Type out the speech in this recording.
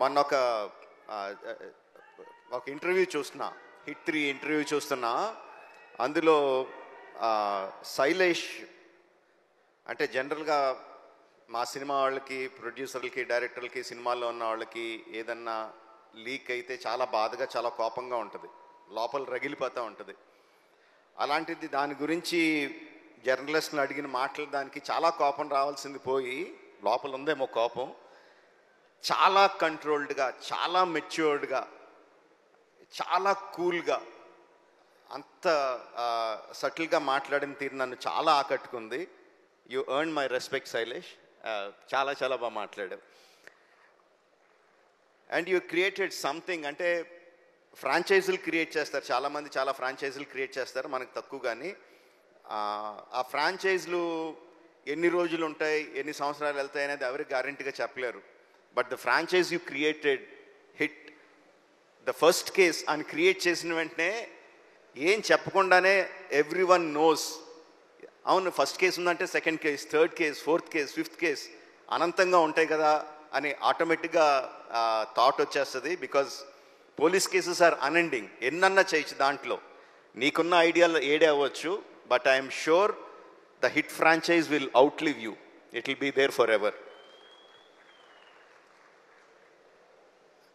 మొన్న ఒక ఇంటర్వ్యూ చూస్తున్నా, హిట్ 3 ఇంటర్వ్యూ చూస్తున్నా. అందులో శైలేష్ అంటే జనరల్గా మా సినిమా వాళ్ళకి, ప్రొడ్యూసర్లకి, డైరెక్టర్లకి, సినిమాల్లో ఉన్న వాళ్ళకి ఏదన్నా లీక్ అయితే చాలా బాధగా, చాలా కోపంగా ఉంటుంది, లోపల రగిలిపోతూ ఉంటుంది. అలాంటిది దాని గురించి జర్నలిస్ట్ని అడిగిన మాటలు దానికి చాలా కోపం రావాల్సింది పోయి, లోపల ఉందేమో కోపం, చాలా కంట్రోల్డ్గా, చాలా మెచ్యూర్డ్గా, చాలా కూల్గా, అంత సటిల్గా మాట్లాడిన తీరు నన్ను చాలా ఆకట్టుకుంది. You earn my respect Shailesh. చాలా చాలా బాగా మాట్లాడావు. And you created something. అంటే ఫ్రాంచైజీలు క్రియేట్ చేస్తారు చాలామంది, చాలా ఫ్రాంచైజీలు క్రియేట్ చేస్తారు, మనకు తక్కువ. కానీ ఆ ఫ్రాంచైజీలు ఎన్ని రోజులు ఉంటాయి, ఎన్ని సంవత్సరాలు వెళ్తాయి అనేది ఎవరికి గ్యారెంటీగా చెప్పలేరు. But the franchise you created hit. The first case అని క్రియేట్ చేసిన వెంటనే ఏం చెప్పకుండానే ఎవ్రీ వన్ నోస్, అవును ఫస్ట్ కేసు ఉందంటే second case, third case, fourth case, fifth case అనంతంగా ఉంటాయి కదా అని ఆటోమేటిక్గా థాట్ వచ్చేస్తుంది. Because police cases are unending. ఎన్నన్నా చేయొచ్చు దాంట్లో, నీకున్న ఐడియాలు ఏడే అవ్వచ్చు. But I'm sure the hit franchise will outlive you. It will be there for ever.